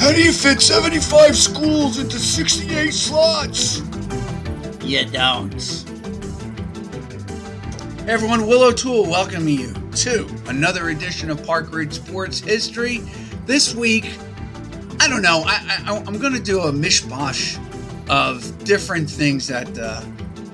How do you fit 75 schools into 68 slots? You don't. Hey everyone, Will O'Toole welcoming you to another edition of Park Ridge Sports History. This week, I don't know, I'm going to do a mishmash of different things that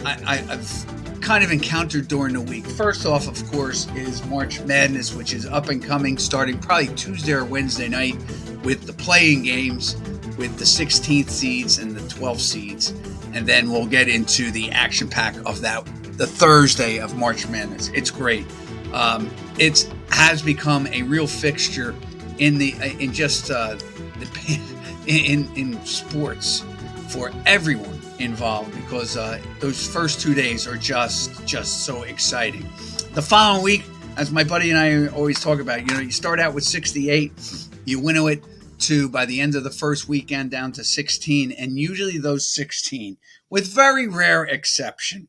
I've kind of encountered during the week. First off, of course, is March Madness, which is up and coming, starting probably Tuesday or Wednesday night with the playing games with the 16th seeds and the 12th seeds. And then we'll get into the action pack of that, the Thursday of March Madness. It's great. It has become a real fixture in sports for everyone involved, because those first 2 days are just so exciting. The following week, as my buddy and I always talk about, you start out with 68, you winnow it to, by the end of the first weekend, down to 16, and usually those 16, with very rare exception,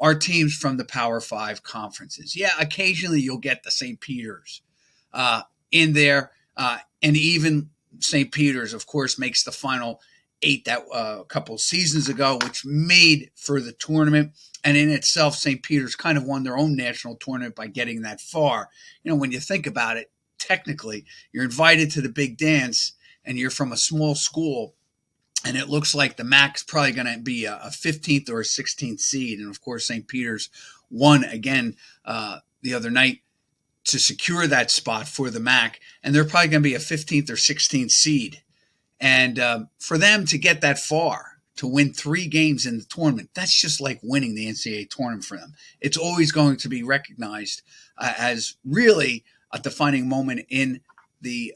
are teams from the Power 5 conferences. Yeah, occasionally you'll get the St. Peter's in there, and even St. Peter's, of course, makes the Final 8 that a couple seasons ago, which made for the tournament. And in itself, St. Peter's kind of won their own national tournament by getting that far. When you think about it, technically, you're invited to the big dance and you're from a small school, and it looks like the MAC's probably going to be a 15th or a 16th seed. And of course, St. Peter's won again the other night to secure that spot for the MAC, and they're probably going to be a 15th or 16th seed. And for them to get that far, to win 3 games in the tournament, that's just like winning the NCAA tournament for them. It's always going to be recognized as really a defining moment in the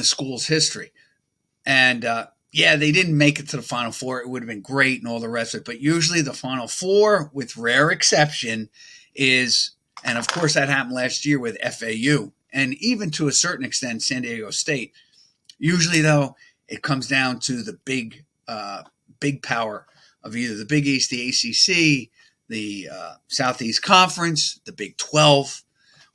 school's history. And yeah, they didn't make it to the Final Four. It would have been great and all the rest of it. But usually the Final Four, with rare exception, is, and of course that happened last year with FAU, and even to a certain extent San Diego State. Usually, though, it comes down to the big power of either the Big East, the ACC, the Southeast Conference, the Big 12,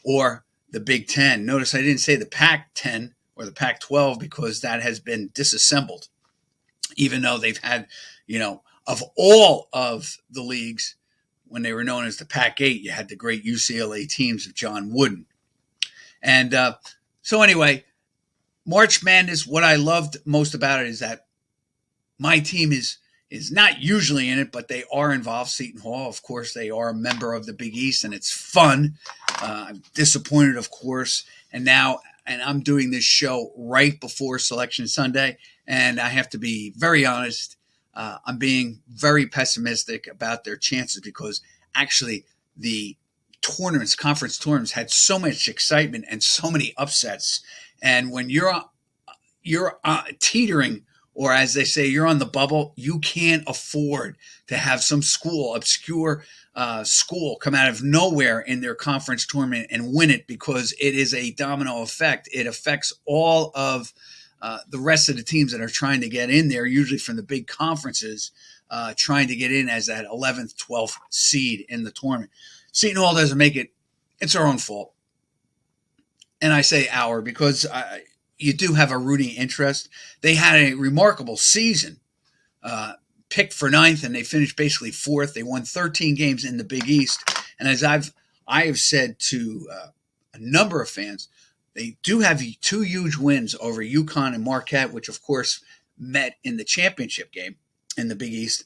or the Big 10. Notice I didn't say the Pac-10 or the Pac-12, because that has been disassembled, even though they've had, of all of the leagues, when they were known as the Pac-8, you had the great UCLA teams of John Wooden. And so anyway, March Madness, what I loved most about it is that my team is not usually in it, but they are involved. Seton Hall, of course, they are a member of the Big East, and it's fun. I'm disappointed, of course, and I'm doing this show right before Selection Sunday, and I have to be very honest. I'm being very pessimistic about their chances, because actually the conference tournaments, had so much excitement and so many upsets. And when you're teetering, or as they say, you're on the bubble, you can't afford to have some obscure school come out of nowhere in their conference tournament and win it, because it is a domino effect. It affects all of the rest of the teams that are trying to get in there, usually from the big conferences, trying to get in as that 11th, 12th seed in the tournament. Seton Hall doesn't make it. It's our own fault. And I say our because you do have a rooting interest. They had a remarkable season, picked for 9th, and they finished basically 4th. They won 13 games in the Big East. And as I have said to a number of fans, they do have 2 huge wins over UConn and Marquette, which of course met in the championship game in the Big East.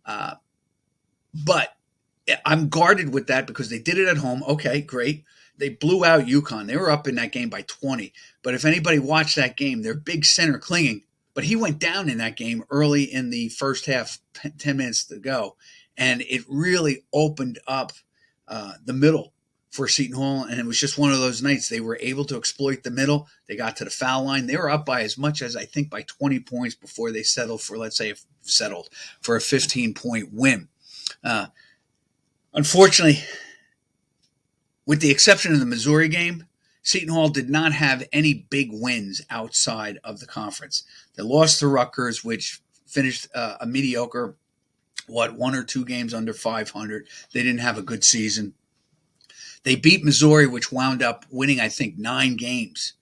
But I'm guarded with that, because they did it at home. Okay, great. They blew out UConn. They were up in that game by 20. But if anybody watched that game, their big center Klinging, but he went down in that game early in the first half, 10 minutes to go. And it really opened up the middle for Seton Hall. And it was just one of those nights they were able to exploit the middle. They got to the foul line. They were up by as much as, I think, by 20 points before they settled for, let's say, a 15-point win. Unfortunately, with the exception of the Missouri game, Seton Hall did not have any big wins outside of the conference. They lost to Rutgers, which finished a mediocre, 1 or 2 games under 500. They didn't have a good season. They beat Missouri, which wound up winning, I think, 9 games.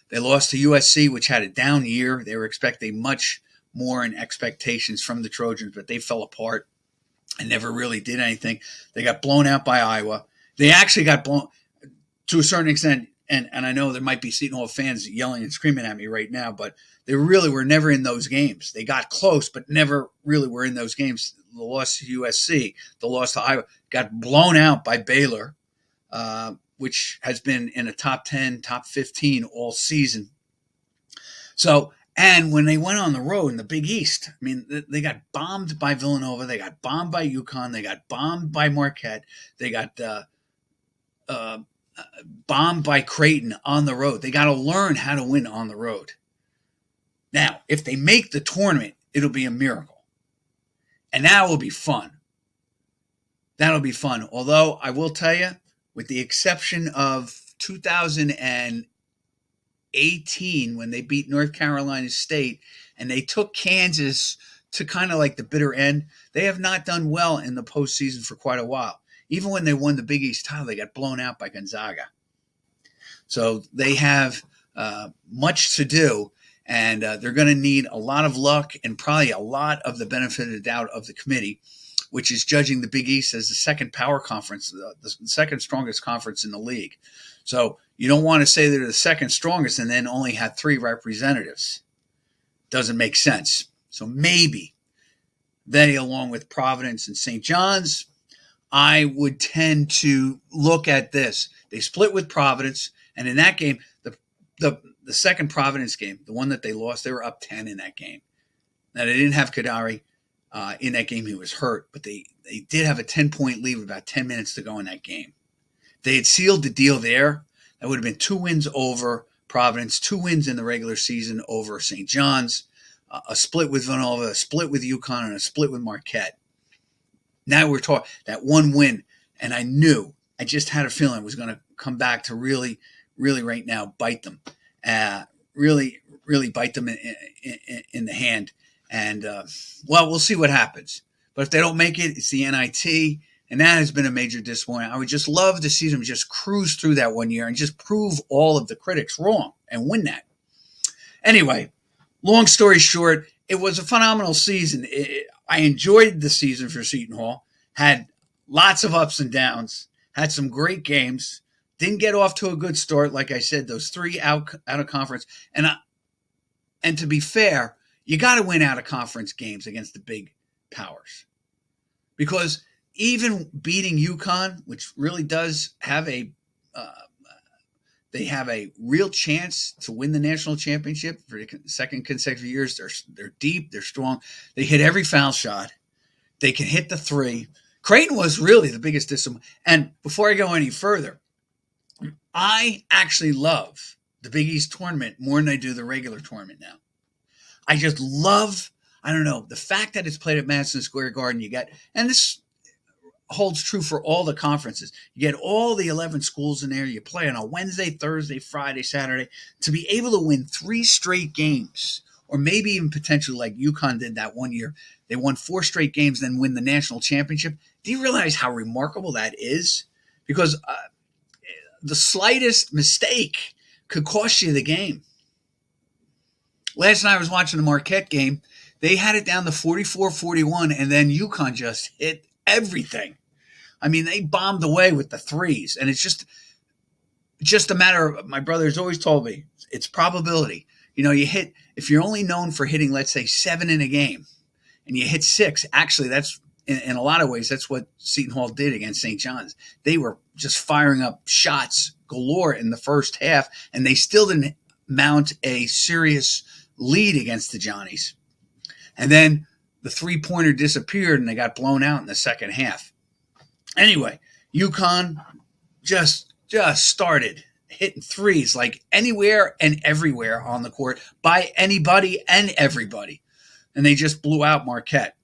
They lost to USC, which had a down year. They were expecting much more in expectations from the Trojans, but they fell apart and never really did anything. They got blown out by Iowa. They actually got blown to a certain extent, and I know there might be Seton Hall fans yelling and screaming at me right now, but they really were never in those games. They got close, but never really were in those games. The loss to USC, the loss to Iowa, got blown out by Baylor, which has been in a top 10, top 15 all season. So, and when they went on the road in the Big East, I mean, they got bombed by Villanova. They got bombed by UConn. They got bombed by Marquette. They got bombed by Creighton on the road. They got to learn how to win on the road. Now, if they make the tournament, it'll be a miracle. And that will be fun. That'll be fun. Although, I will tell you, with the exception of 2018, when they beat North Carolina State and they took Kansas to kind of like the bitter end, they have not done well in the postseason for quite a while. Even when they won the Big East title, they got blown out by Gonzaga. So they have much to do, and they're going to need a lot of luck and probably a lot of the benefit of the doubt of the committee, which is judging the Big East as the second power conference, the second strongest conference in the league. So you don't want to say they're the second strongest and then only have 3 representatives. Doesn't make sense. So maybe they, along with Providence and St. John's, I would tend to look at this. They split with Providence, and in that game, the second Providence game, the one that they lost, they were up 10 in that game. Now, they didn't have Kadari in that game. He was hurt, but they did have a 10-point lead with about 10 minutes to go in that game. If they had sealed the deal there, that would have been 2 wins over Providence, 2 wins in the regular season over St. John's, a split with Villanova, a split with UConn, and a split with Marquette. Now we're talking that 1 win, and I just had a feeling it was going to come back to really right now bite them, really bite them in the hand. And, we'll see what happens. But if they don't make it, it's the NIT, and that has been a major disappointment. I would just love to see them just cruise through that 1 year and just prove all of the critics wrong and win that. Anyway, long story short, it was a phenomenal season. I enjoyed the season for Seton Hall, had lots of ups and downs, had some great games, didn't get off to a good start. Like I said, those 3 out of conference. And to be fair, you got to win out of conference games against the big powers. Because even beating UConn, which really does have they have a real chance to win the national championship for the second consecutive years. They're deep, they're strong. They hit every foul shot. They can hit the 3. Creighton was really the biggest disappointment. And before I go any further, I actually love the Big East tournament more than I do the regular tournament now. I just love, the fact that it's played at Madison Square Garden. You get, and this holds true for all the conferences. You get all the 11 schools in there. You play on a Wednesday, Thursday, Friday, Saturday. To be able to win 3 straight games, or maybe even potentially like UConn did that 1 year. They won 4 straight games, then win the national championship. Do you realize how remarkable that is? Because the slightest mistake could cost you the game. Last night I was watching the Marquette game. They had it down to 44-41, and then UConn just hit everything. I mean, they bombed away with the 3s, and it's just a matter of, my brother's always told me, it's probability. You hit, if you're only known for hitting, let's say, 7 in a game, and you hit 6, actually that's, in a lot of ways, that's what Seton Hall did against St. John's. They were just firing up shots galore in the first half, and they still didn't mount a serious lead against the Johnnies. And then the 3-pointer disappeared, and they got blown out in the second half. Anyway, UConn just started hitting 3s like anywhere and everywhere on the court by anybody and everybody. And they just blew out Marquette.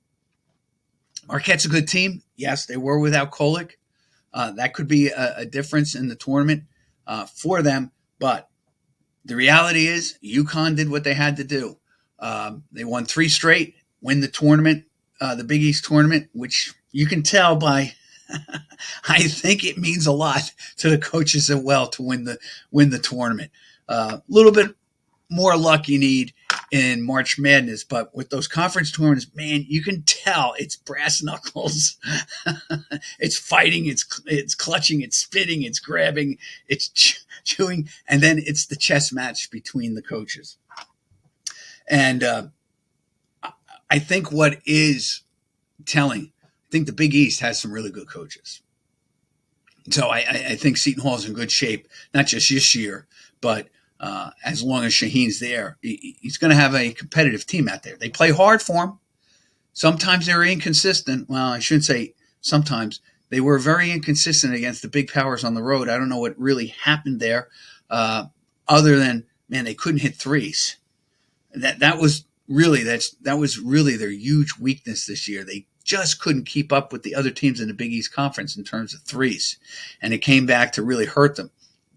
Marquette's a good team. Yes, they were without Kolek. That could be a difference in the tournament for them. But the reality is UConn did what they had to do. They won 3 straight, win the tournament, the Big East tournament, which you can tell by I think it means a lot to the coaches as well to win the tournament. A little bit more luck you need in March Madness, but with those conference tournaments, man, you can tell it's brass knuckles. It's fighting, it's clutching, it's spitting, it's grabbing, it's chewing, and then it's the chess match between the coaches. And I think what is telling, I think the Big East has some really good coaches. So I think Seton Hall is in good shape, not just this year, but as long as Shaheen's there, he's going to have a competitive team out there. They play hard for him. Sometimes they're inconsistent. Well, I shouldn't say sometimes. They were very inconsistent against the big powers on the road. I don't know what really happened there, other than, man, they couldn't hit threes. That was really their huge weakness this year. They just couldn't keep up with the other teams in the Big East Conference in terms of threes, and it came back to really hurt them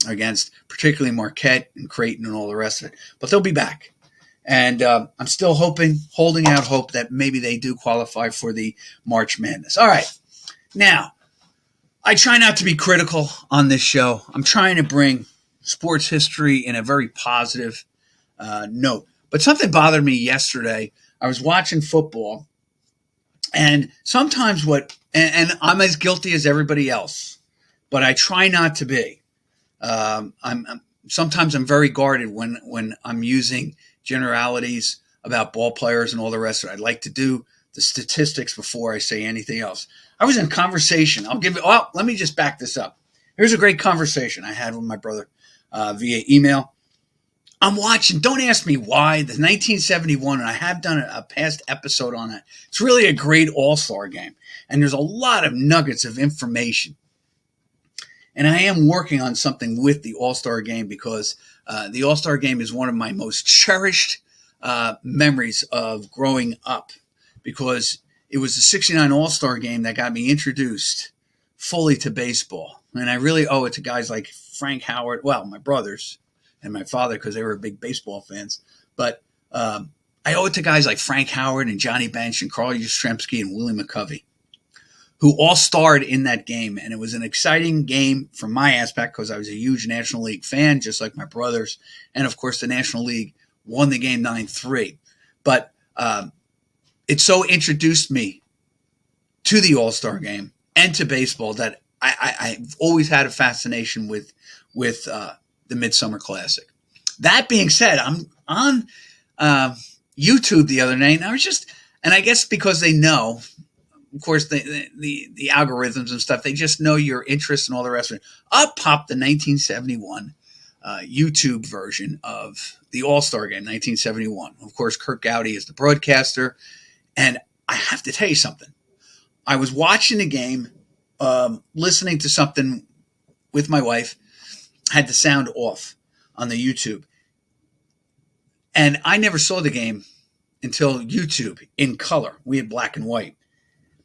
against particularly Marquette and Creighton and all the rest of it. But they'll be back. And I'm still holding out hope that maybe they do qualify for the March Madness. All right. Now, I try not to be critical on this show. I'm trying to bring sports history in a very positive note. But something bothered me yesterday. I was watching football, and sometimes and I'm as guilty as everybody else, but I try not to be. Sometimes I'm very guarded when I'm using generalities about ball players and all the rest of it. I'd like to do the statistics before I say anything else. I was in a conversation. Let me just back this up. Here's a great conversation I had with my brother via email. I'm watching, don't ask me why, the 1971, and I have done a past episode on it. It's really a great all-star game, and there's a lot of nuggets of information. And I am working on something with the All-Star Game because the All-Star Game is one of my most cherished memories of growing up, because it was the 69 All-Star Game that got me introduced fully to baseball. And I really owe it to guys like Frank Howard, well, my brothers and my father, because they were big baseball fans. But I owe it to guys like Frank Howard and Johnny Bench and Carl Yastrzemski and Willie McCovey, who all starred in that game. And it was an exciting game from my aspect because I was a huge National League fan, just like my brothers. And, of course, the National League won the game 9-3. But it so introduced me to the All-Star Game and to baseball that I've always had a fascination with the Midsummer Classic. That being said, I'm on YouTube the other night, and I guess because they know, of course, the algorithms and stuff, they just know your interests and all the rest of it. Up popped the 1971 YouTube version of the All-Star Game, 1971. Of course, Kirk Gowdy is the broadcaster. And I have to tell you something. I was watching the game, listening to something with my wife, had the sound off on the YouTube. And I never saw the game until YouTube in color. We had black and white.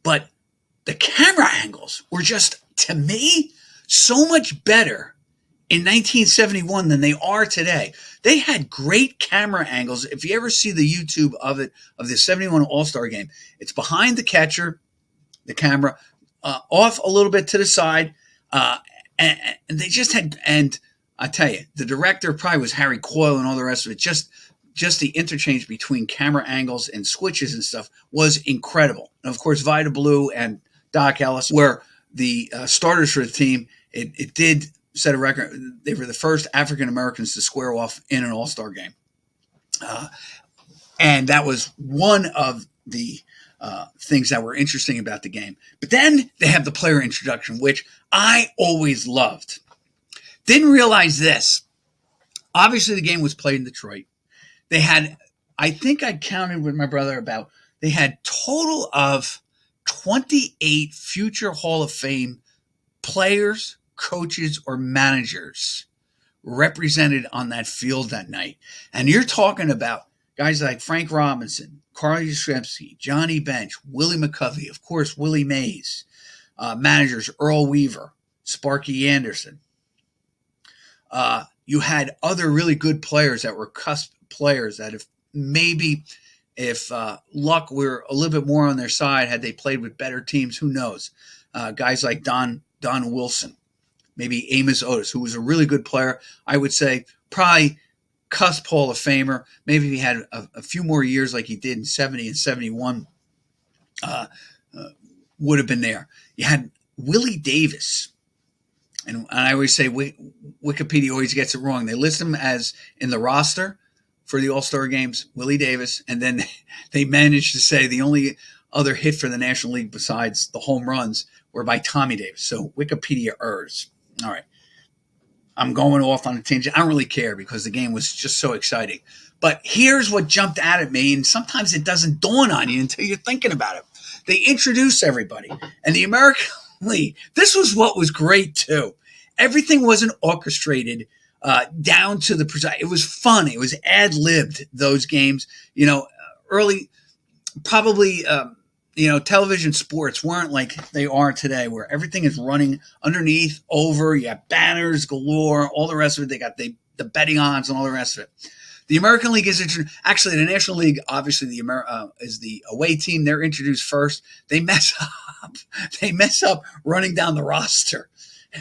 But the camera angles were just, to me, so much better in 1971 than they are today. They had great camera angles. If you ever see the YouTube of the 71 All-Star Game, it's behind the catcher, the camera, off a little bit to the side. And they just had, and I tell you, the director probably was Harry Coyle and all the rest of it. Just the interchange between camera angles and switches and stuff was incredible. And of course, Vida Blue and Doc Ellis were the starters for the team. It did set a record. They were the first African Americans to square off in an All-Star game. And that was one of the things that were interesting about the game. But then they have the player introduction, which I always loved. Didn't realize this. Obviously, the game was played in Detroit. They had, I think I counted with my brother they had total of 28 future Hall of Fame players, coaches, or managers represented on that field that night. And you're talking about guys like Frank Robinson, Carl Yastrzemski, Johnny Bench, Willie McCovey, of course, Willie Mays, managers Earl Weaver, Sparky Anderson. You had other really good players that were cusp players that if luck were a little bit more on their side, had they played with better teams, who knows? Guys like Don Wilson, maybe Amos Otis, who was a really good player. I would say probably cusp Hall of Famer. Maybe if he had a few more years like he did in 70 and 71, would have been there. You had Willie Davis. And I always say Wikipedia always gets it wrong. They list him as in the roster for the All-Star games, Willie Davis, and then they managed to say the only other hit for the National League besides the home runs were by Tommy Davis. So Wikipedia errs. All right. I'm going off on a tangent. I don't really care because the game was just so exciting. But here's what jumped out at me, and sometimes it doesn't dawn on you until you're thinking about it. They introduced everybody, and the American League, this was what was great too. Everything wasn't orchestrated down to the precise. It was fun. It was ad-libbed, those games. Early, probably, television sports weren't like they are today, where everything is running underneath, over. You have banners galore, all the rest of it. They got the betting odds and all the rest of it. The American League is actually the National League. Obviously, is the away team. They're introduced first. They mess up. They mess up running down the roster.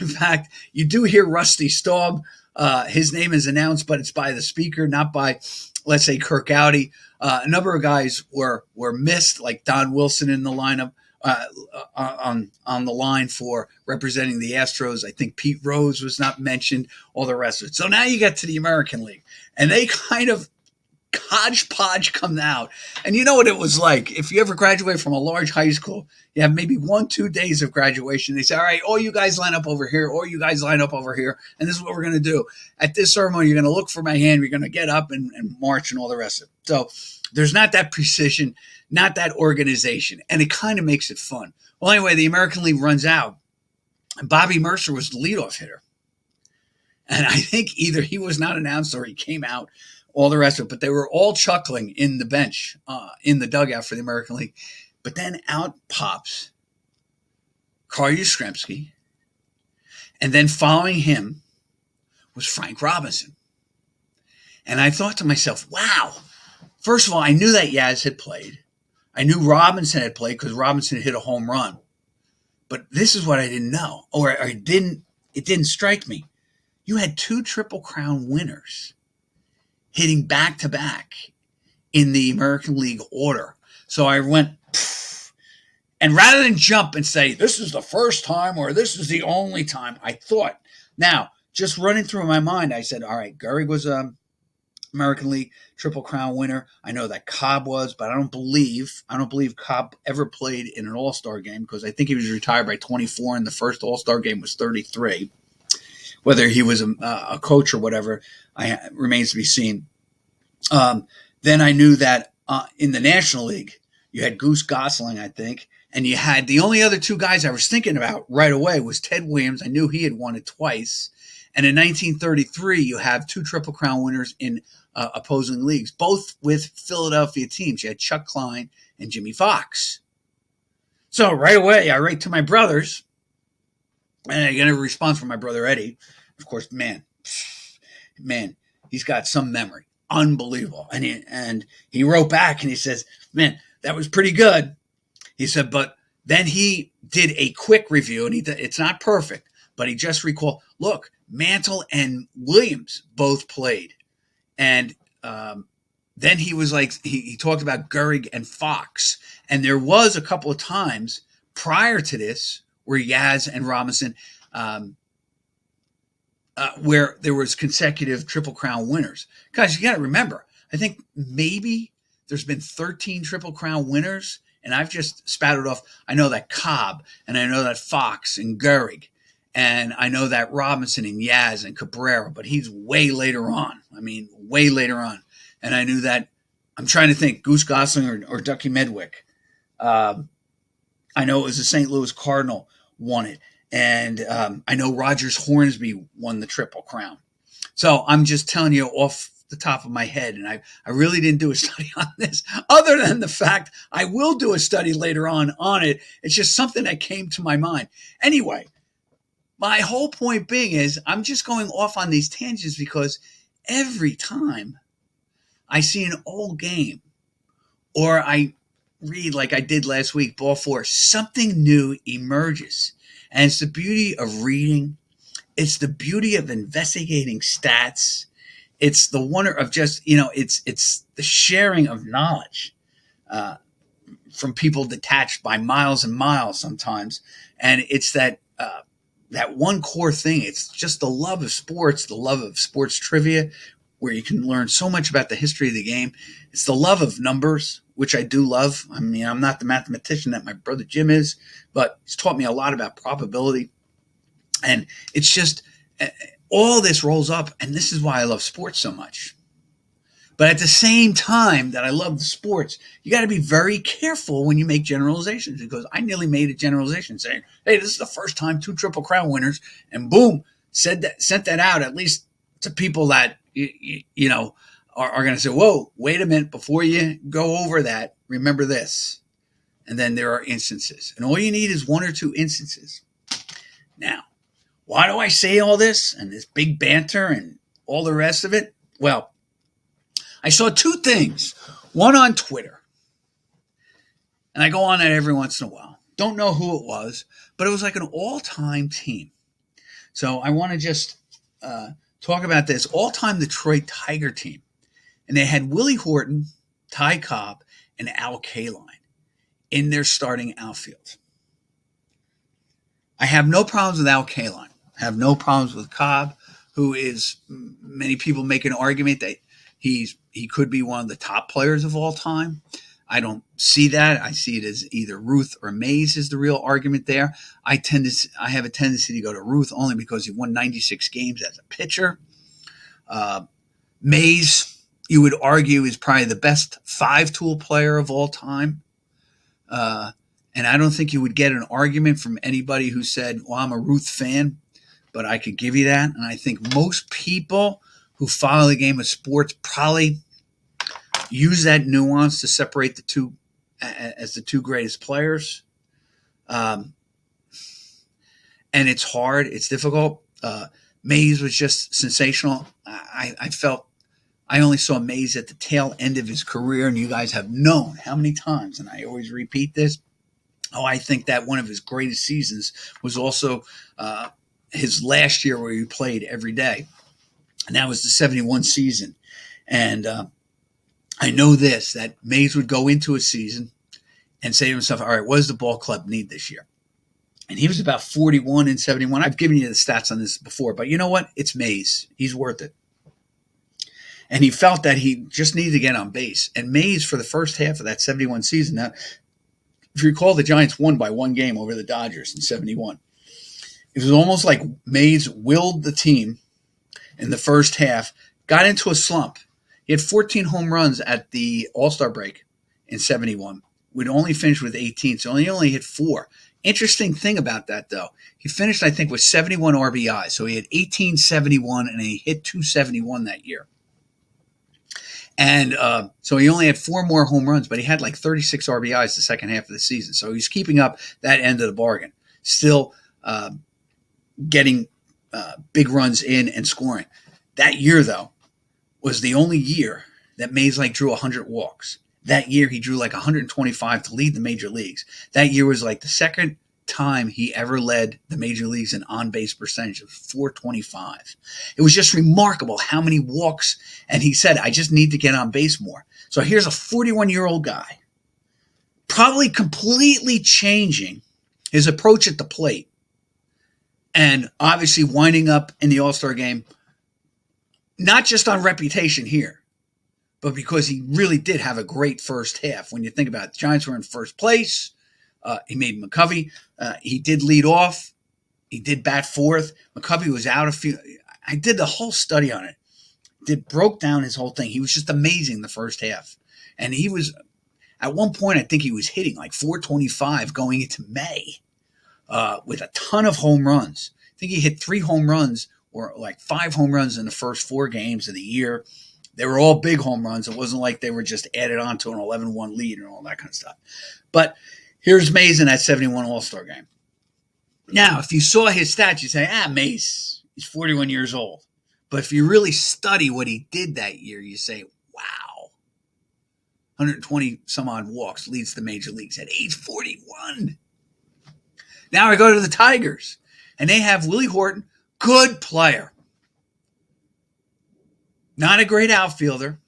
In fact, you do hear Rusty Staub. His name is announced, but it's by the speaker, not by, let's say, Kirk Gowdy. A number of guys were missed, like Don Wilson in the lineup on the line for representing the Astros. I think Pete Rose was not mentioned, all the rest of it. So now you get to the American League, and they kind of hodgepodge come out. And you know what it was like? If you ever graduate from a large high school, you have maybe 1-2 days of graduation. They say, all right, all you guys line up over here, or you guys line up over here, and this is what we're going to do. At this ceremony, you're going to look for my hand, you're going to get up and march and all the rest of it. So there's not that precision, not that organization, and it kind of makes it fun. Well, anyway, the American League runs out, and Bobby Mercer was the leadoff hitter. And I think either he was not announced or he came out, all the rest of it. But they were all chuckling in the bench, in the dugout for the American League. But then out pops Carl Yastrzemski, and then following him was Frank Robinson. And I thought to myself, wow. First of all, I knew that Yaz had played. I knew Robinson had played because Robinson hit a home run. But this is what I didn't know, or it didn't strike me. You had 2 Triple Crown winners hitting back-to-back in the American League order. So I went, pfft. And rather than jump and say, this is the first time or this is the only time, I thought. Now, just running through my mind, I said, all right, Gehrig was a American League Triple Crown winner. I know that Cobb was, but I don't believe Cobb ever played in an All-Star game because I think he was retired by 24 and the first All-Star game was 33. Whether he was a coach or whatever remains to be seen. Then I knew that in the National League, you had Goose Gosling, I think, and you had the only other 2 guys I was thinking about right away was Ted Williams. I knew he had won it twice. And in 1933, you have 2 Triple Crown winners in opposing leagues, both with Philadelphia teams. You had Chuck Klein and Jimmy Fox. So right away, I write to my brothers, and I get a response from my brother Eddie. Of course, man, he's got some memory. Unbelievable. And he wrote back and he says, man, that was pretty good. He said, but then he did a quick review, and it's not perfect, but he just recalled, look, Mantle and Williams both played. And then he was like, he talked about Gehrig and Fox. And there was a couple of times prior to this where Yaz and Robinson, where there was consecutive Triple Crown winners. Guys, you got to remember, I think maybe there's been 13 Triple Crown winners, and I've just spouted off. I know that Cobb, and I know that Fox and Gehrig, and I know that Robinson and Yaz and Cabrera, but he's way later on. I mean, way later on. And I knew that, I'm trying to think, Goose Gosling or Ducky Medwick. I know it was the St. Louis Cardinal won it. And I know Rogers Hornsby won the Triple Crown. So I'm just telling you off the top of my head. And I really didn't do a study on this other than the fact I will do a study later on it. It's just something that came to my mind. Anyway, my whole point being is I'm just going off on these tangents because every time I see an old game or I read like I did last week, Ball 4, something new emerges. And it's the beauty of reading. It's the beauty of investigating stats. it's the wonder of just, it's the sharing of knowledge from people detached by miles and miles sometimes. And it's that one core thing. It's just the love of sports, the love of sports trivia, where you can learn so much about the history of the game. It's the love of numbers, which I do love. I mean, I'm not the mathematician that my brother Jim is, but he's taught me a lot about probability. And it's just all this rolls up, and this is why I love sports so much. But at the same time that I love the sports, you got to be very careful when you make generalizations, because I nearly made a generalization saying, hey, this is the first time 2 Triple Crown winners, and boom, sent that out at least to people that, are going to say, whoa, wait a minute, before you go over that, remember this. And then there are instances. And all you need is 1 or 2 instances. Now, why do I say all this and this big banter and all the rest of it? Well, I saw 2 things. One on Twitter. And I go on that every once in a while. Don't know who it was, but it was like an all-time team. So I want to just talk about this all-time Detroit Tiger team. And they had Willie Horton, Ty Cobb, and Al Kaline in their starting outfield. I have no problems with Al Kaline. I have no problems with Cobb, who is, many people make an argument that he could be one of the top players of all time. I don't see that. I see it as either Ruth or Mays is the real argument there. I have a tendency to go to Ruth only because he won 96 games as a pitcher. Mays, you would argue, is probably the best 5-tool player of all time. And I don't think you would get an argument from anybody who said, well, I'm a Ruth fan, but I could give you that. And I think most people who follow the game of sports probably use that nuance to separate the two as the 2 greatest players. And it's hard. It's difficult. Mays was just sensational. I felt I only saw Mays at the tail end of his career, and you guys have known how many times, and I always repeat this, I think that one of his greatest seasons was also his last year where he played every day. And that was the 71 season. And I know this, that Mays would go into a season and say to himself, all right, what does the ball club need this year? And he was about 41 in 71. I've given you the stats on this before, but you know what? It's Mays. He's worth it. And he felt that he just needed to get on base. And Mays, for the first half of that 71 season, now, if you recall, the Giants won by 1 game over the Dodgers in 71. It was almost like Mays willed the team in the first half, got into a slump. He had 14 home runs at the All-Star break in 71. We'd only finished with 18, so he only hit 4. Interesting thing about that, though, he finished, I think, with 71 RBI. So he had 1871, and he hit 271 that year. And so he only had 4 more home runs, but he had like 36 RBIs the second half of the season. So he's keeping up that end of the bargain, still getting big runs in and scoring. That year, though, was the only year that Mays drew 100 walks. That year, he drew 125 to lead the major leagues. That year was the second time he ever led the major leagues in on-base percentage of 425. It was just remarkable how many walks. And he said, I just need to get on base more. So here's a 41-year-old guy probably completely changing his approach at the plate and obviously winding up in the All-Star game, not just on reputation here, but because he really did have a great first half. When you think about it, the Giants were in first place. He made McCovey. He did lead off. He did bat fourth. McCovey was out a few. I did the whole study on it. Broke down his whole thing. He was just amazing the first half. And he was, at one point, I think he was hitting 425 going into May with a ton of home runs. I think he hit 3 home runs or 5 home runs in the first 4 games of the year. They were all big home runs. It wasn't like they were just added on to an 11-1 lead and all that kind of stuff. But here's Mays in that 71 All-Star game. Now, if you saw his stats, you say, Mays, he's 41 years old. But if you really study what he did that year, you say, wow, 120 some odd walks, leads the major leagues at age 41. Now I go to the Tigers, and they have Willie Horton, good player. Not a great outfielder.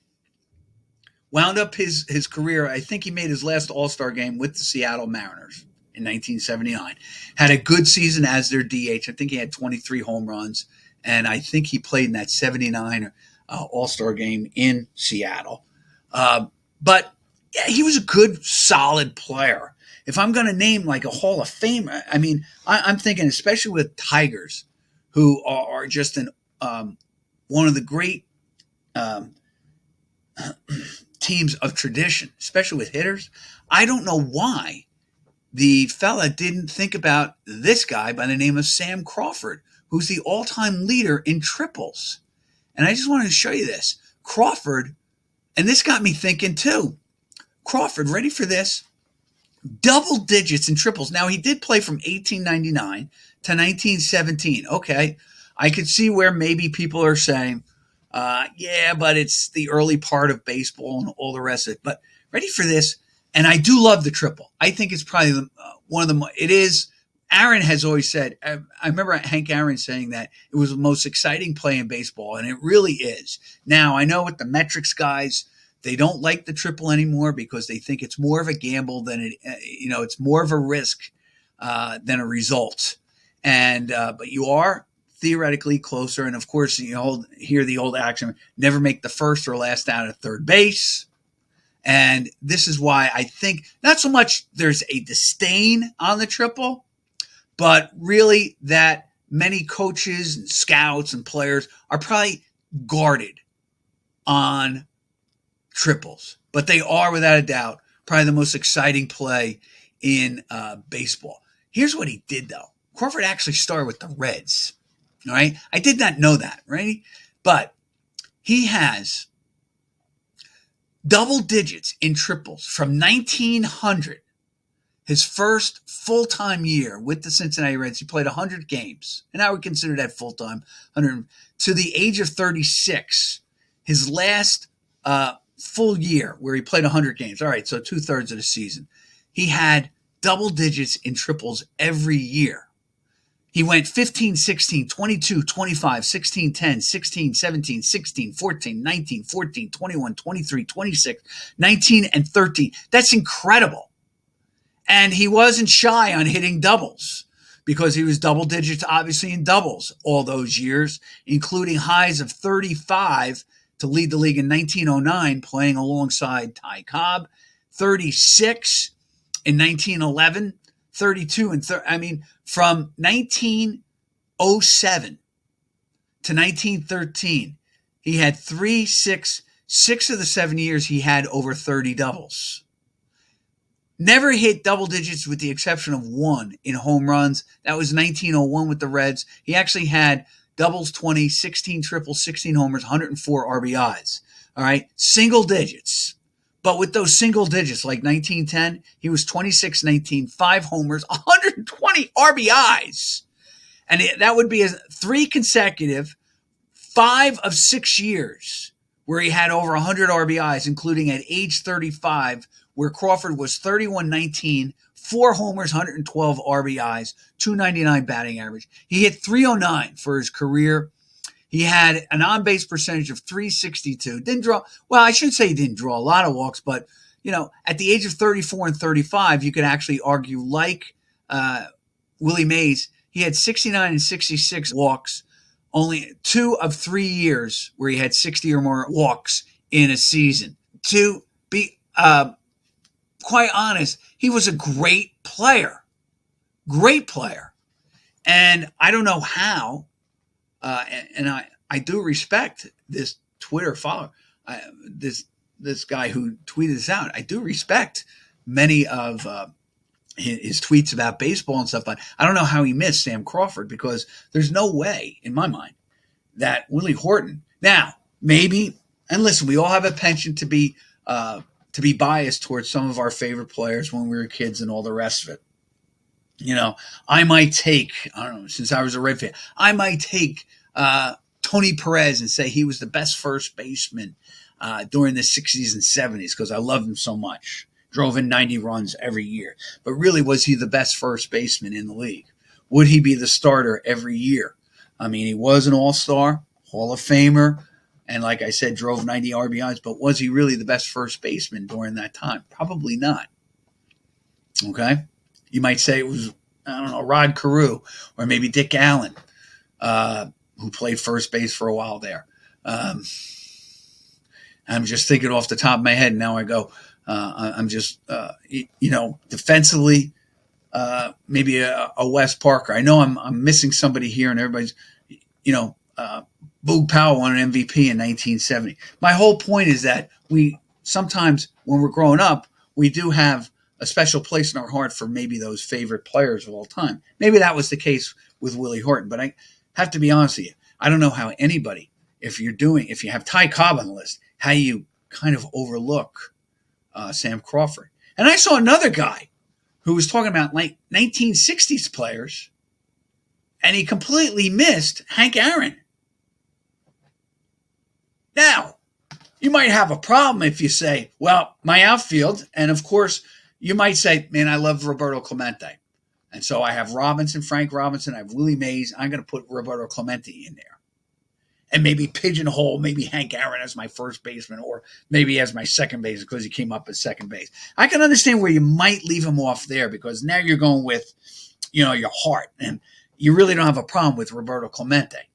Wound up his career. I think he made his last All-Star game with the Seattle Mariners in 1979. Had a good season as their DH. I think he had 23 home runs, and I think he played in that 79 All-Star game in Seattle. But yeah, he was a good, solid player. If I'm going to name like a Hall of Fame, I mean, I'm thinking especially with Tigers, who are just one of the great um, teams of tradition, especially with hitters. I don't know why the fella didn't think about this guy by the name of Sam Crawford, who's the all-time leader in triples. And I just wanted to show you this. Crawford, and this got me thinking too. Crawford, ready for this? Double digits in triples. Now, he did play from 1899 to 1917. Okay, I could see where maybe people are saying, yeah, but it's the early part of baseball and all the rest of it. But ready for this? And I do love the triple. I think it's probably one of the, it is, Aaron has always said, I remember Hank Aaron saying that it was the most exciting play in baseball, and it really is. Now, I know with the metrics guys, they don't like the triple anymore because they think it's more of a gamble than it's more of a risk than a result. And but you are theoretically closer. And of course, you hear the old axiom: never make the first or last out at third base. And this is why I think not so much there's a disdain on the triple, but really that many coaches and scouts and players are probably guarded on triples, but they are without a doubt probably the most exciting play in baseball. Here's what he did though. Crawford actually started with the Reds. All right. I did not know that, right? But he has double digits in triples from 1900, his first full-time year with the Cincinnati Reds. He played 100 games, and I would consider that full-time, 100 to the age of 36. His last full year where he played 100 games. All right, so 2/3 of the season. He had double digits in triples every year. He went 15, 16, 22, 25, 16, 10, 16, 17, 16, 14, 19, 14, 21, 23, 26, 19, and 13. That's incredible. And he wasn't shy on hitting doubles because he was double digits, obviously, in doubles all those years, including highs of 35 to lead the league in 1909, playing alongside Ty Cobb, 36 in 1911, 32 and from 1907 to 1913, he had 6 of the 7 years he had over 30 doubles. Never hit double digits with the exception of one in home runs. That was 1901 with the Reds. He actually had doubles 20, 16 triples, 16 homers, 104 RBIs. All right, single digits. But with those single digits, like 1910, he was 26-19, 5 homers, 120 RBIs. And that would be 3 consecutive, 5 of 6 years where he had over 100 RBIs, including at age 35, where Crawford was 31-19, 4 homers, 112 RBIs, 299 batting average. He hit 309 for his career. He had an on-base percentage of .362. Didn't draw, well, I shouldn't say he didn't draw a lot of walks, but, at the age of 34 and 35, you could actually argue, like Willie Mays, he had 69 and 66 walks, only 2 of 3 years where he had 60 or more walks in a season. To be quite honest, he was a great player. Great player. And I don't know how, and I do respect this Twitter follower, this guy who tweeted this out. I do respect many of his tweets about baseball and stuff, but I don't know how he missed Sam Crawford, because there's no way, in my mind, that Willie Horton. Now, maybe, and listen, we all have a penchant to be biased towards some of our favorite players when we were kids and all the rest of it. I might take, I don't know, since I was a Red fan, I might take Tony Perez and say he was the best first baseman during the 60s and 70s because I loved him so much. Drove in 90 runs every year. But really, was he the best first baseman in the league? Would he be the starter every year? I mean, he was an all-star, Hall of Famer, And like I said, drove 90 RBIs, but was he really the best first baseman during that time? Probably not. Okay? You might say it was, I don't know, Rod Carew or maybe Dick Allen, who played first base for a while there. I'm just thinking off the top of my head. Now I go, I'm just, defensively, maybe a Wes Parker. I know I'm missing somebody here, and everybody's, Boog Powell won an MVP in 1970. My whole point is that we sometimes, when we're growing up, we do have a special place in our heart for maybe those favorite players of all time. Maybe that was the case with Willie Horton, but I have to be honest with you. I don't know how anybody, if you have Ty Cobb on the list, how you kind of overlook Sam Crawford. And I saw another guy who was talking about like 1960s players, and he completely missed Hank Aaron. Now, you might have a problem if you say, well, my outfield, and of course, you might say, man, I love Roberto Clemente. And so I have Frank Robinson, I have Willie Mays. I'm going to put Roberto Clemente in there. And maybe pigeonhole, maybe Hank Aaron as my first baseman, or maybe as my second baseman because he came up as second base. I can understand where you might leave him off there because now you're going with, your heart. And you really don't have a problem with Roberto Clemente.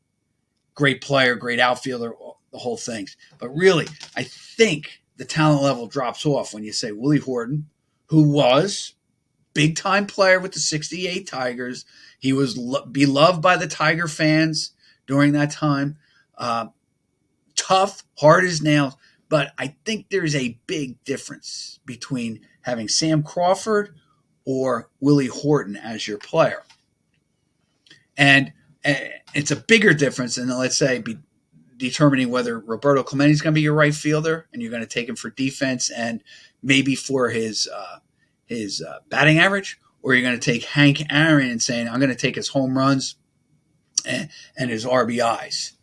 Great player, great outfielder, the whole things. But really, I think the talent level drops off when you say Willie Horton, who was big-time player with the 68 Tigers. He was beloved by the Tiger fans during that time. Tough, hard as nails. But I think there's a big difference between having Sam Crawford or Willie Horton as your player. And it's a bigger difference than, let's say, determining whether Roberto Clemente is going to be your right fielder and you're going to take him for defense and maybe for his batting average, or you're going to take Hank Aaron and saying, I'm going to take his home runs and his RBIs.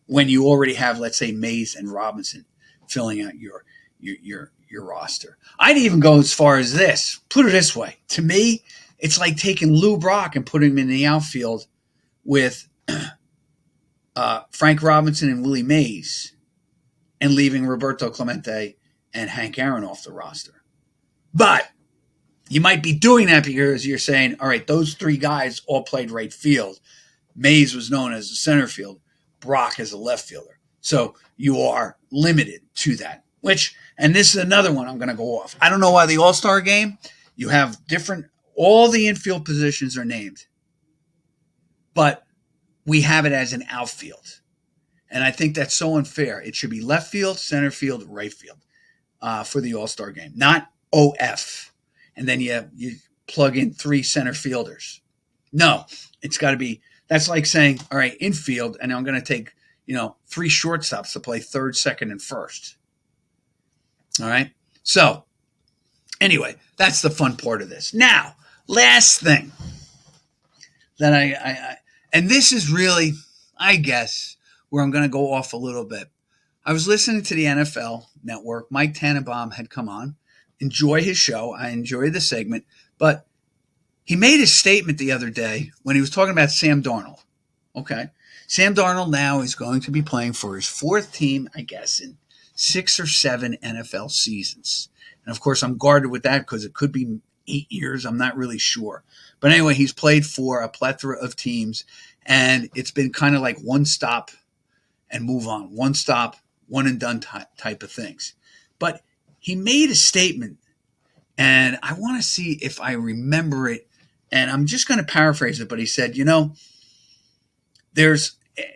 When you already have, let's say, Mays and Robinson filling out your roster. I'd even go as far as this. Put it this way. To me, it's like taking Lou Brock and putting him in the outfield with Frank Robinson and Willie Mays and leaving Roberto Clemente and Hank Aaron off the roster. But you might be doing that because you're saying, all right, those three guys all played right field. Mays was known as a center field, Brock as a left fielder. So you are limited to that, and this is another one I'm going to go off. I don't know why the All-Star game, you have all the infield positions are named, but we have it as an outfield. And I think that's so unfair. It should be left field, center field, right field for the All-Star game, not OF. And then you plug in 3 center fielders. No, it's got to be, that's like saying, all right, infield, and I'm going to take, 3 shortstops to play third, second, and first. All right. So anyway, that's the fun part of this. Now, last thing that and this is really, I guess, where I'm going to go off a little bit. I was listening to the NFL Network. Mike Tannenbaum had come on. Enjoy his show. I enjoyed the segment. But he made a statement the other day when he was talking about Sam Darnold. Okay. Sam Darnold now is going to be playing for his 4th team, I guess, in 6 or 7 NFL seasons. And, of course, I'm guarded with that because it could be 8 years. I'm not really sure. But anyway, he's played for a plethora of teams, and it's been kind of like one stop and move on. One stop, one and done type of things. But he made a statement, and I want to see if I remember it. And I'm just going to paraphrase it, but he said,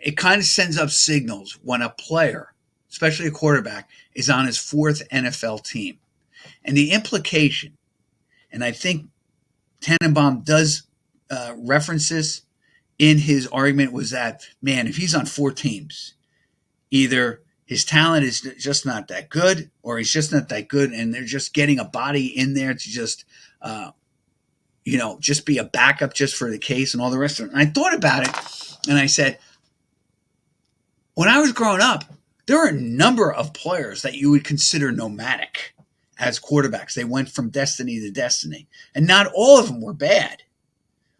it kind of sends up signals when a player, especially a quarterback, is on his 4th NFL team. And the implication, and I think Tannenbaum does reference this in his argument, was that, man, if he's on 4 teams, either his talent is just not that good, or he's just not that good, and they're just getting a body in there to just, just be a backup just for the case and all the rest of it. And I thought about it, and I said, when I was growing up, there are a number of players that you would consider nomadic as quarterbacks. They went from destiny to destiny, and not all of them were bad.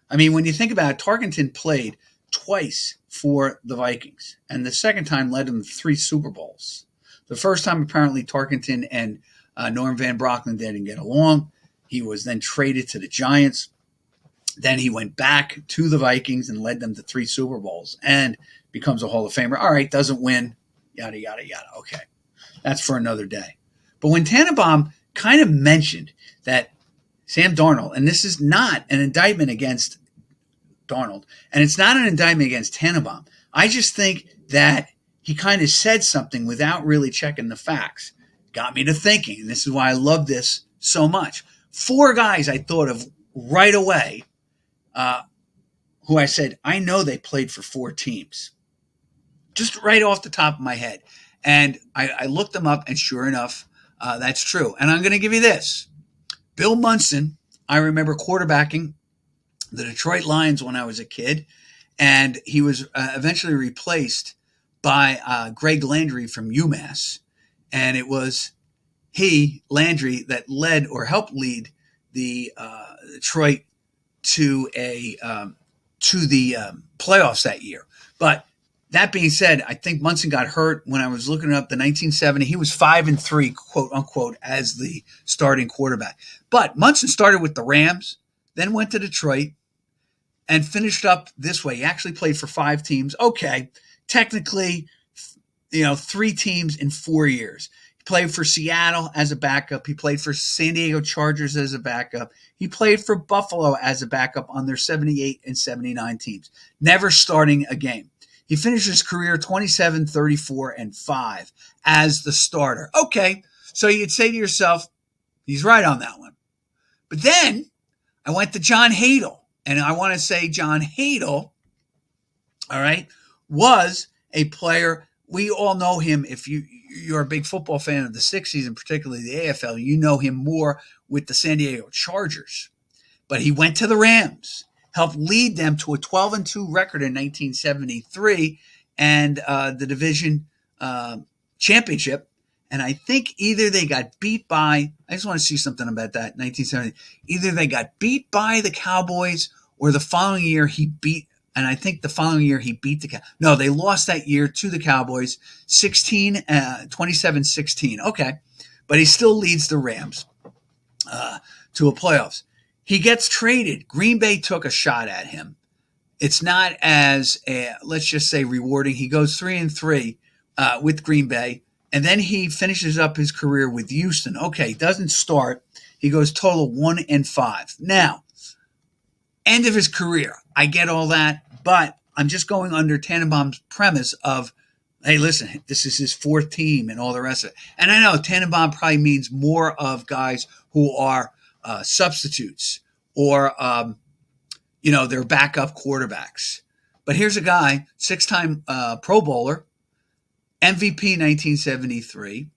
I mean, when you think about it, Tarkenton played twice for the Vikings, and the second time led them to 3 Super Bowls. The first time, apparently, Tarkenton and Norm Van Brocklin didn't get along. He was then traded to the Giants. Then he went back to the Vikings and led them to 3 Super Bowls and becomes a Hall of Famer. All right, doesn't win, yada, yada, yada. Okay, that's for another day. But when Tannenbaum kind of mentioned that Sam Darnold, and this is not an indictment against Darnold, and it's not an indictment against Tannenbaum. I just think that he kind of said something without really checking the facts. Got me to thinking, and this is why I love this so much. 4 guys I thought of right away who I said, I know they played for 4 teams. Just right off the top of my head. And I looked them up, and sure enough, that's true. And I'm going to give you this. Bill Munson, I remember quarterbacking the Detroit Lions when I was a kid, and he was eventually replaced by Greg Landry from UMass. And it was Landry, that led or helped lead the Detroit to the playoffs that year. But that being said, I think Munson got hurt when I was looking up the 1970. He was 5-3, quote unquote, as the starting quarterback. But Munson started with the Rams, then went to Detroit, and finished up this way. He actually played for 5 teams. Okay, technically, 3 teams in 4 years. He played for Seattle as a backup. He played for San Diego Chargers as a backup. He played for Buffalo as a backup on their 78 and 79 teams, never starting a game. He finished his career 27, 34, and 5 as the starter. Okay, so you'd say to yourself, he's right on that one. But then I went to John Hadle, and I want to say John Hadle, all right, was a player. We all know him. If you're a big football fan of the 60s and particularly the AFL, you know him more with the San Diego Chargers. But he went to the Rams, helped lead them to a 12-2 record in 1973 and the division championship. And I think either they got beat by, I just want to see something about that, 1970. Either they got beat by the Cowboys or the following year he beat, and I think the following year he beat the Cowboys. No, they lost that year to the Cowboys, 27-16. Okay, but he still leads the Rams to a playoffs. He gets traded. Green Bay took a shot at him. It's not as, let's just say, rewarding. He goes 3-3 with Green Bay. And then he finishes up his career with Houston. Okay, doesn't start. He goes total 1-5. Now, end of his career. I get all that, but I'm just going under Tannenbaum's premise of, hey, listen, this is his 4th team and all the rest of it. And I know Tannenbaum probably means more of guys who are substitutes or, they're backup quarterbacks. But here's a guy, 6-time Pro Bowler, MVP 1973.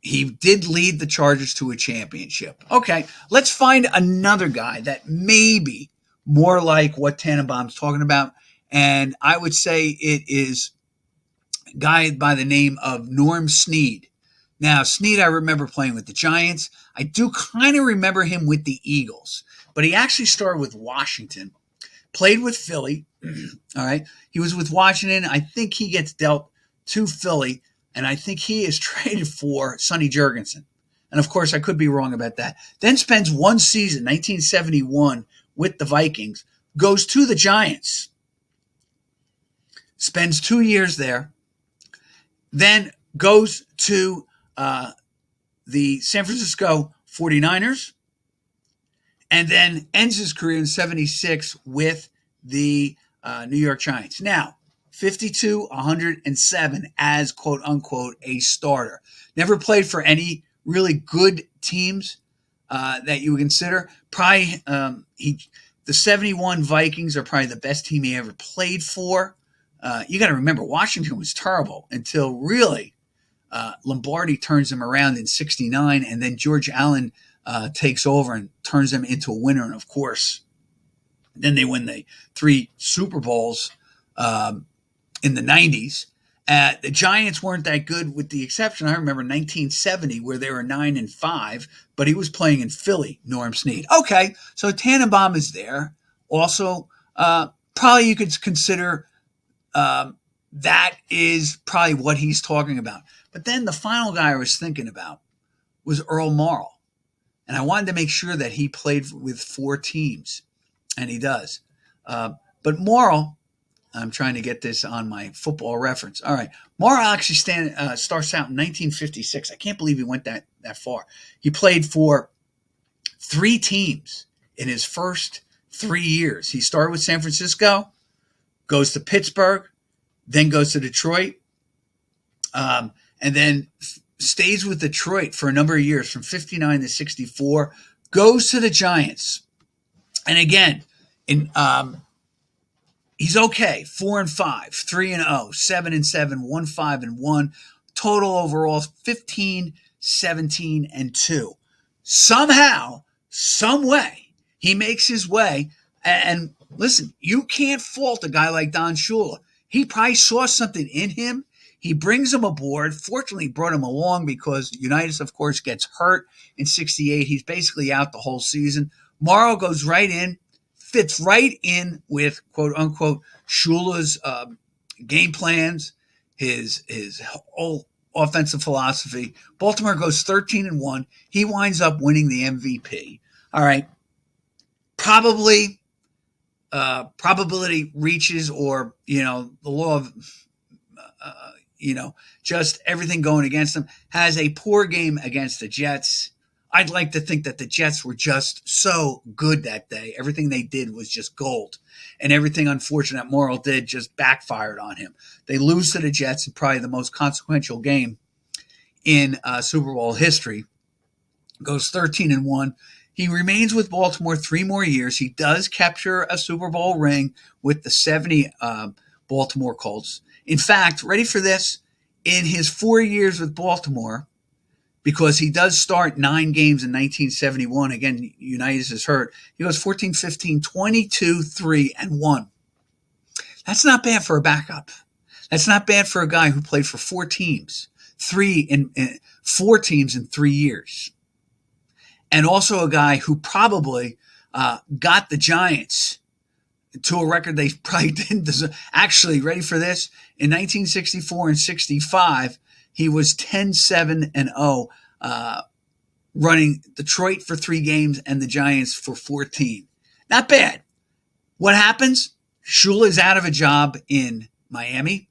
He did lead the Chargers to a championship. Okay, let's find another guy that may be more like what Tannenbaum's talking about. And I would say it is a guy by the name of Norm Snead. Now, Snead, I remember playing with the Giants. I do kind of remember him with the Eagles. But he actually started with Washington, played with Philly. All right, he was with Washington. I think he gets dealt to Philly, and I think he is traded for Sonny Jurgensen. And, of course, I could be wrong about that. Then spends 1 season, 1971, with the Vikings, goes to the Giants, spends 2 years there, then goes to the San Francisco 49ers, and then ends his career in 76 with the New York Giants. Now, 52, 107 as, quote unquote, a starter. Never played for any really good teams that you would consider. Probably the 71 Vikings are probably the best team he ever played for. You got to remember, Washington was terrible until really Lombardi turns them around in 69, and then George Allen takes over and turns them into a winner. And, of course, then they win the 3 Super Bowls in the 90s. The Giants weren't that good, with the exception, I remember 1970, where they were 9-5, but he was playing in Philly, Norm Snead. Okay, so Tannenbaum is there. Also, probably you could consider that is probably what he's talking about. But then the final guy I was thinking about was Earl Morrall. And I wanted to make sure that he played with 4 teams, and he does. But Morrall, I'm trying to get this on my football reference. All right. Morrall actually starts out in 1956. I can't believe he went that far. He played for 3 teams in his first 3 years. He started with San Francisco, goes to Pittsburgh, then goes to Detroit, and then stays with Detroit for a number of years, from 59 to 64, goes to the Giants. And again, he's okay. 4-5, 3-0, 7-7, 1-5-1. Total overall 15, 17-2. Somehow, some way, he makes his way. And listen, you can't fault a guy like Don Shula. He probably saw something in him. He brings him aboard. Fortunately, brought him along because Unitas, of course, gets hurt in 68. He's basically out the whole season. Morrall goes right in, fits right in with, quote-unquote, Shula's game plans, his whole offensive philosophy. Baltimore goes 13-1. He winds up winning the MVP. All right. Probability reaches, or, the law of, just everything going against him. Has a poor game against the Jets. I'd like to think that the Jets were just so good that day. Everything they did was just gold. And everything unfortunate Morrall did just backfired on him. They lose to the Jets in probably the most consequential game in Super Bowl history. Goes 13-1. He remains with Baltimore 3 more years. He does capture a Super Bowl ring with the 70 Baltimore Colts. In fact, ready for this? In his 4 years with Baltimore, because he does start 9 games in 1971. Again, Unitas is hurt. He goes 14-15, 22-3-1. That's not bad for a backup. That's not bad for a guy who played for 4 teams, 4 teams in 3 years. And also a guy who probably got the Giants to a record they probably didn't deserve. Actually, ready for this? In 1964 and 65, he was 10-7-0, running Detroit for 3 games and the Giants for 14. Not bad. What happens? Shula is out of a job in Miami.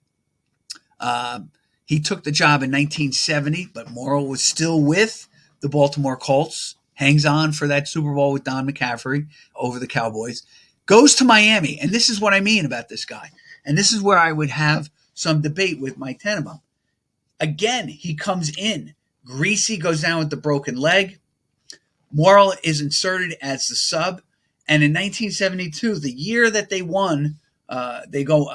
He took the job in 1970, but Morrall was still with the Baltimore Colts. Hangs on for that Super Bowl with Don McCaffrey over the Cowboys. Goes to Miami, and this is what I mean about this guy. And this is where I would have some debate with Mike Tannenbaum. Again, he comes in. Greasy goes down with the broken leg. Morrall is inserted as the sub. And in 1972, the year that they won, they go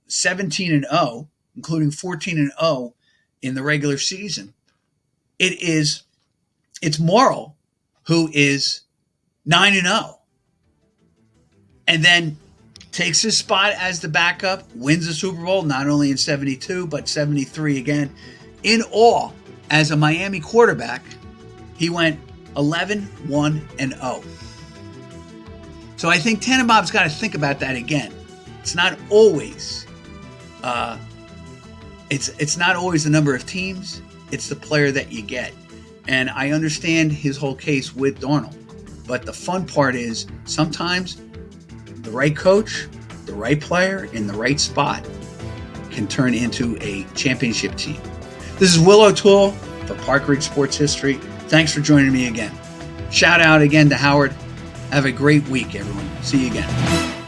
17-0, including 14-0 in the regular season. It's Morrall who is 9-0. And then takes his spot as the backup, wins the Super Bowl, not only in 72, but 73 again. In all, as a Miami quarterback, he went 11-1-0. So I think Tannenbaum's got to think about that again. It's not always it's not always the number of teams, it's the player that you get. And I understand his whole case with Darnold. But the fun part is sometimes the right coach, the right player in the right spot can turn into a championship team. This is Will O'Toole for Park Ridge Sports History. Thanks for joining me again. Shout out again to Howard. Have a great week, everyone. See you again.